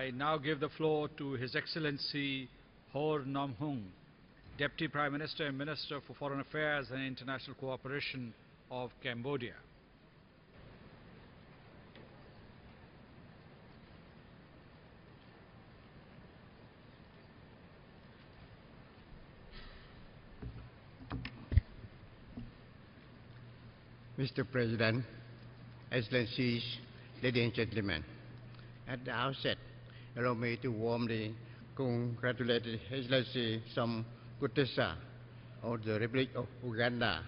I now give the floor to His Excellency Hor Namhong, Deputy Prime Minister and Minister for Foreign Affairs and International Cooperation of Cambodia. Mr. President, Excellencies, ladies and gentlemen, at the outset, allow me to warmly congratulate His Excellency Sam Kutesa of the Republic of Uganda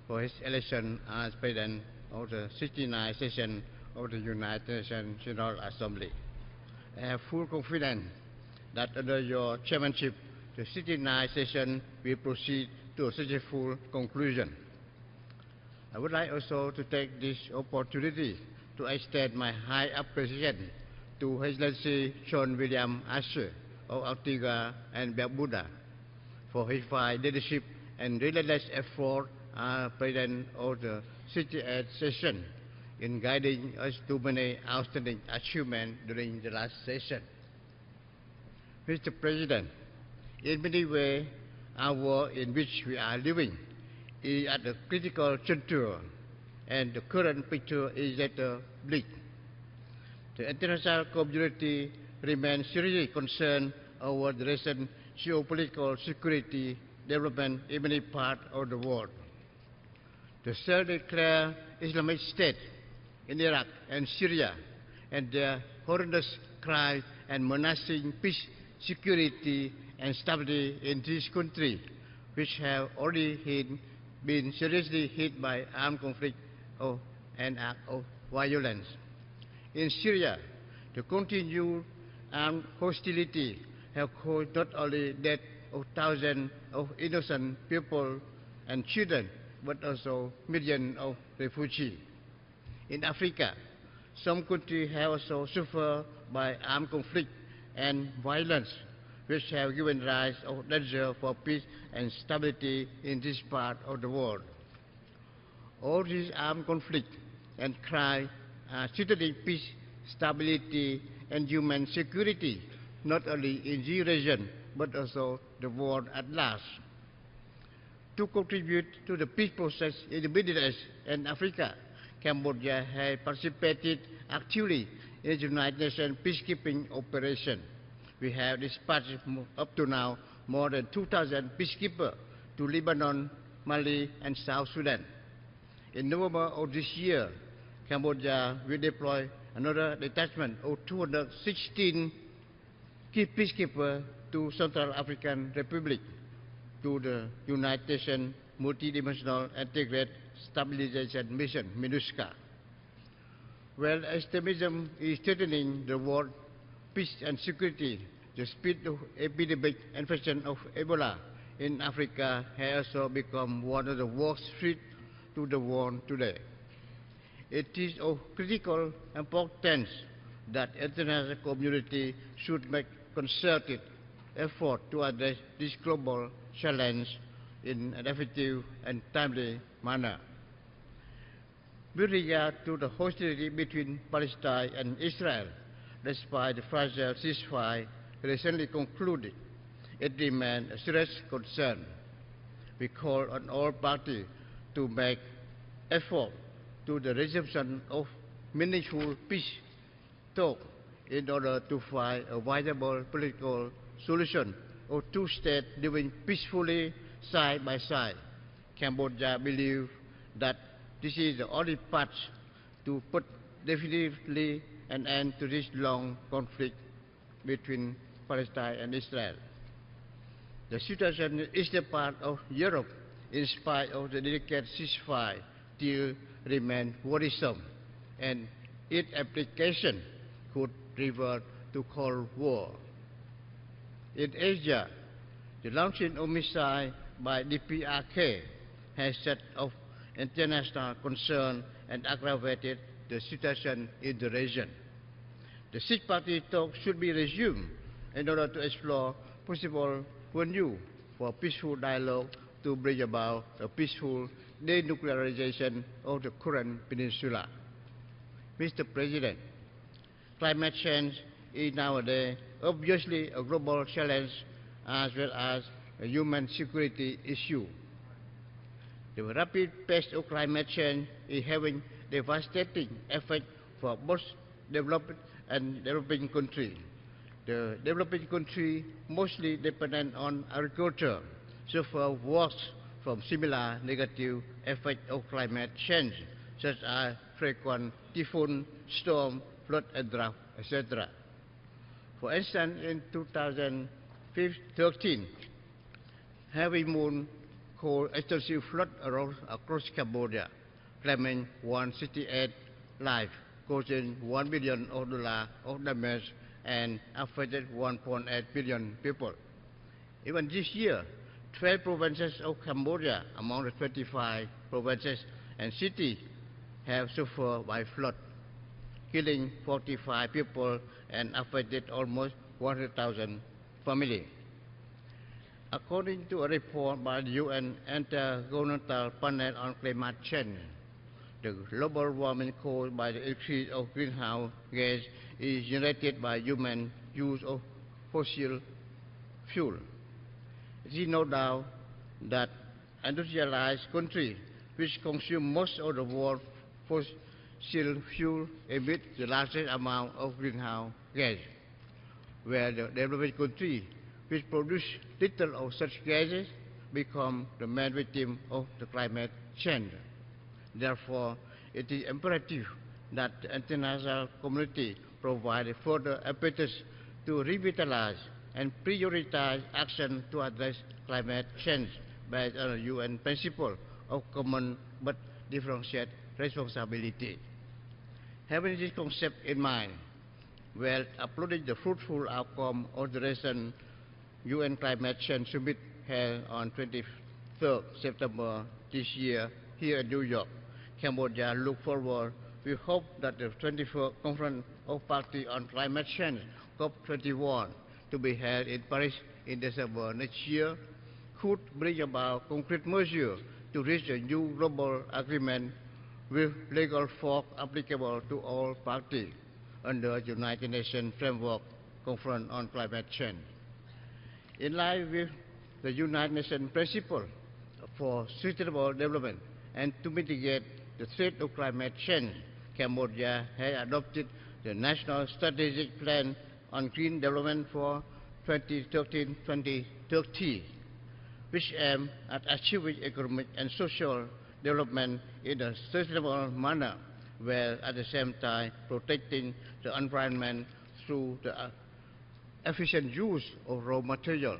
for his election as President of the 69th session of the United Nations General Assembly. I have full confidence that under your chairmanship, the 69th session will proceed to a successful conclusion. I would like also to take this opportunity to extend my high appreciation to His Excellency John William Asher of Antigua and Barbuda for his fine leadership and relentless effort as President of the 68th session in guiding us to many outstanding achievements during the last session. Mr. President, in many ways, our world in which we are living is at a critical juncture, and the current picture is rather bleak. The international community remains seriously concerned over the recent geopolitical security development in many parts of the world. The self-declared Islamic State in Iraq and Syria and their horrendous crimes and menacing peace, security, and stability in this country, which have already been seriously hit by armed conflict and acts of violence. In Syria, the continued armed hostility have caused not only death of thousands of innocent people and children, but also millions of refugees. In Africa, some countries have also suffered by armed conflict and violence, which have given rise to danger for peace and stability in this part of the world. All these armed conflicts and crime are threatening peace, stability, and human security, not only in the region, but also the world at large. To contribute to the peace process in the Middle East and Africa, Cambodia has participated actively in the United Nations peacekeeping operation. We have dispatched up to now more than 2,000 peacekeepers to Lebanon, Mali, and South Sudan. In November of this year, Cambodia will deploy another detachment of 216 peacekeepers to Central African Republic, to the United Nations Multidimensional Integrated Stabilization Mission, MINUSCA. While extremism is threatening the world peace and security, the speed of epidemic infection of Ebola in Africa has also become one of the worst threats to the world today. It is of critical importance that the international community should make concerted effort to address this global challenge in an effective and timely manner. With regard to the hostility between Palestine and Israel, despite the fragile ceasefire recently concluded, it remains a serious concern. We call on all parties to make effort to the resumption of meaningful peace talks in order to find a viable political solution of two states living peacefully side by side. Cambodia believes that this is the only path to put definitively an end to this long conflict between Palestine and Israel. The situation in the eastern part of Europe, in spite of the delicate ceasefire, still remains worrisome, and its application could revert to Cold War. In Asia, the launching of missiles by DPRK has set off international concern and aggravated the situation in the region. The six-party talks should be resumed in order to explore possible venues for peaceful dialogue to bring about a peaceful denuclearization of the current peninsula. Mr. President, climate change is nowadays obviously a global challenge as well as a human security issue. The rapid pace of climate change is having devastating effect for both developed and developing countries. The developing countries mostly dependent on agriculture suffer worse from similar negative effects of climate change, such as frequent typhoon, storm, flood and drought, etc. For instance, in 2013, heavy moon caused extensive flood across Cambodia, claiming 168 lives, causing $1 billion of damage and affected 1.8 billion people. Even this year, 12 provinces of Cambodia, among the 25 provinces and cities, have suffered by flood, killing 45 people and affected almost 100,000 families. According to a report by the UN Intergovernmental Panel on Climate Change, the global warming caused by the increase of greenhouse gas is generated by human use of fossil fuel. There is no doubt that industrialized countries which consume most of the world's fossil fuel emit the largest amount of greenhouse gas, where the developing countries which produce little of such gases become the main victim of the climate change. Therefore, it is imperative that the international community provide further impetus to revitalize and prioritize action to address climate change based on the UN principle of common but differentiated responsibility. Having this concept in mind, while uploading the fruitful outcome of the recent UN Climate Change Summit held on 23rd September this year here in New York, Cambodia look forward with hope that the 24th Conference of Parties on Climate Change, COP21, to be held in Paris in December next year, could bring about concrete measures to reach a new global agreement with legal force applicable to all parties under the United Nations Framework Conference on Climate Change. In line with the United Nations principle for sustainable development and to mitigate the threat of climate change, Cambodia has adopted the National Strategic Plan on Green Development for 2013-2030, which aims at achieving economic and social development in a sustainable manner, while at the same time protecting the environment through the efficient use of raw material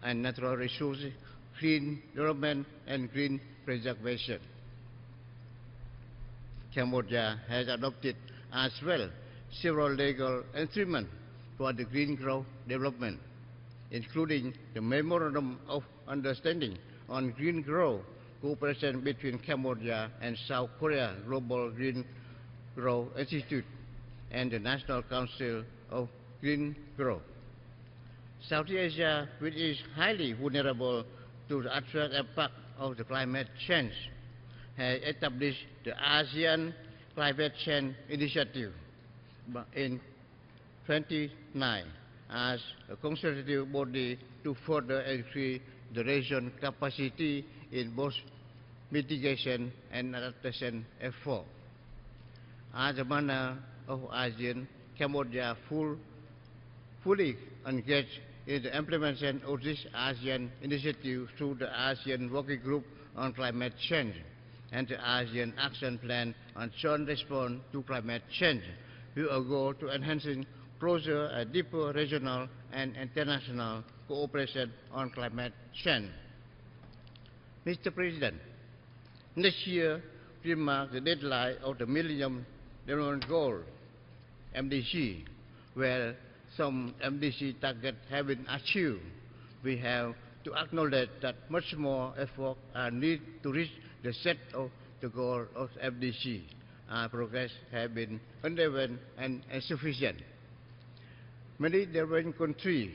and natural resources, clean development and green preservation. Cambodia has adopted as well several legal instruments for the green growth development, including the Memorandum of Understanding on Green Growth Cooperation between Cambodia and South Korea Global Green Growth Institute and the National Council of Green Growth. Southeast Asia, which is highly vulnerable to the adverse impact of the climate change, has established the ASEAN Climate Change Initiative in 2009 as a consultative body to further increase the region's capacity in both mitigation and adaptation efforts. As a member of ASEAN, Cambodia fully engaged in the implementation of this ASEAN initiative through the ASEAN Working Group on Climate Change and the ASEAN Action Plan on Joint Response to Climate Change, with a goal to enhancing closer and deeper regional and international cooperation on climate change. Mr. President, next year will mark the deadline of the Millennium Development Goal, MDG, where some MDG targets have been achieved. We have to acknowledge that much more effort are needed to reach the set of the goal of MDG. Progress has been uneven and insufficient. Many developing countries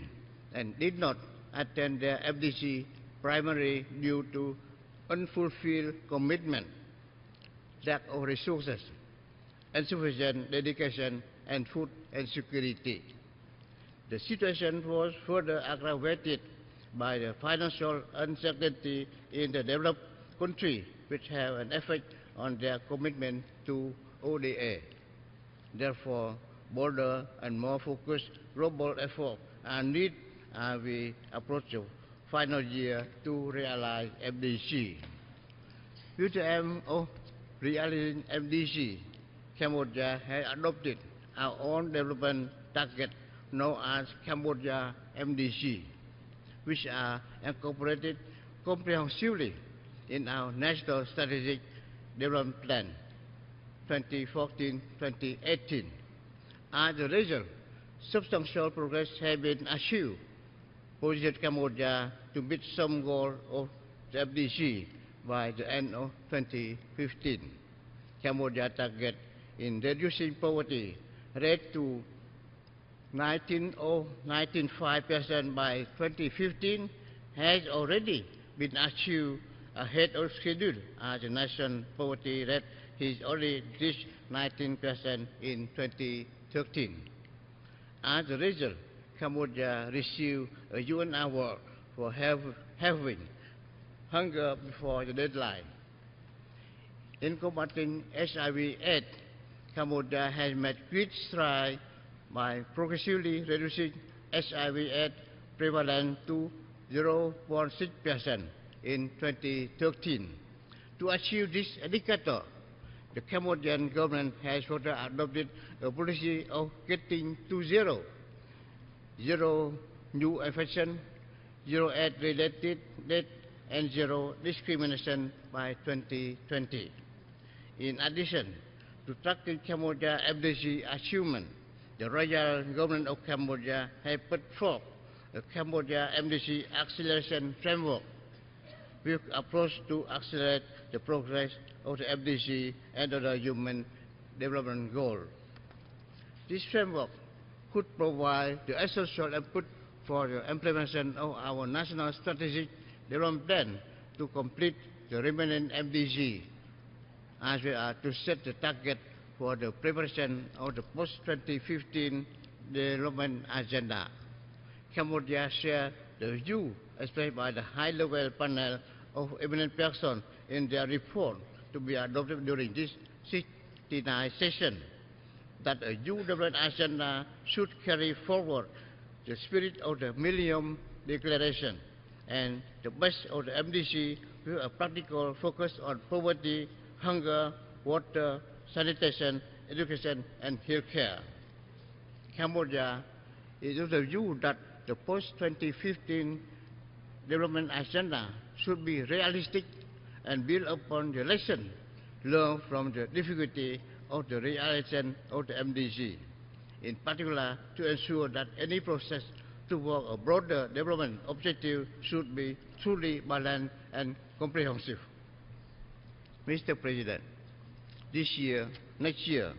did not attain their MDG primarily due to unfulfilled commitment, lack of resources, insufficient dedication and food insecurity. The situation was further aggravated by the financial uncertainty in the developed country, which have an effect on their commitment to ODA. Therefore, bolder and more focused global efforts are needed as we approach the final year to realize MDG. With the aim of realizing MDG, Cambodia has adopted our own development target known as Cambodia MDG, which are incorporated comprehensively in our National Strategic Development Plan 2014-2018. As a result, substantial progress has been achieved, positioning Cambodia to meet some goal of the MDG by the end of 2015. Cambodia target in reducing poverty rate to 19.5% by 2015 has already been achieved ahead of schedule, as the national poverty rate has already reached 19% in 2013. As a result, Cambodia received a UN award for having hunger before the deadline. In combating HIV/AIDS, Cambodia has made great strides by progressively reducing HIV/AIDS prevalence to 0.6% in 2013. To achieve this indicator, the Cambodian government has further adopted a policy of getting to zero new infection, zero AIDS-related death, and zero discrimination by 2020. In addition to tracking Cambodia MDG achievement, the Royal Government of Cambodia has put forth a Cambodia MDG acceleration framework with approach to accelerate the progress of the MDG and other human development goals. This framework could provide the essential input for the implementation of our National Strategic Development Plan to complete the remaining MDG, as we are to set the target for the preparation of the post-2015 development agenda. Cambodia shares the view expressed by the high-level panel of eminent persons in their report to be adopted during this 69th session, that a new development agenda should carry forward the spirit of the Millennium Declaration and the best of the MDG with a practical focus on poverty, hunger, water, sanitation, education, and health care. Cambodia is of the view that the post-2015 development agenda should be realistic and build upon the lesson learned from the difficulty of the realization of the MDG, in particular to ensure that any process toward a broader development objective should be truly balanced and comprehensive. Mr. President, next year,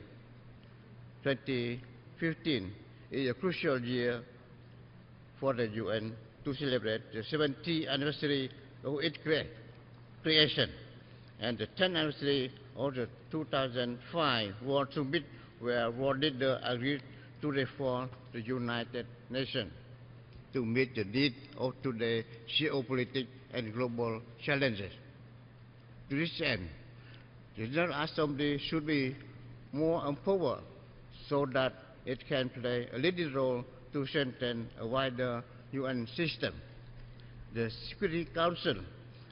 2015, is a crucial year for the UN to celebrate the 70th anniversary of its creation and the 10th anniversary of the 2005 World Summit, where world leaders agreed to reform the United Nations to meet the needs of today's geopolitical and global challenges. To this end, the General Assembly should be more empowered so that it can play a leading role to strengthen a wider UN system. The Security Council,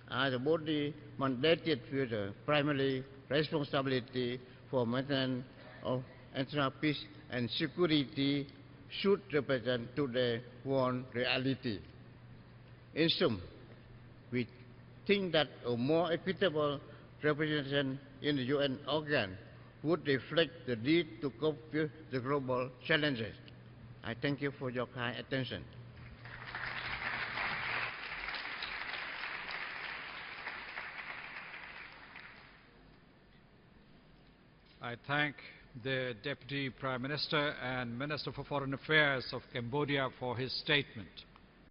as a body mandated with the primary responsibility for maintenance of international peace and security, should represent today's one reality. In sum, we think that a more equitable representation in the UN organ would reflect the need to cope with the global challenges. I thank you for your kind attention. I thank the Deputy Prime Minister and Minister for Foreign Affairs of Cambodia for his statement.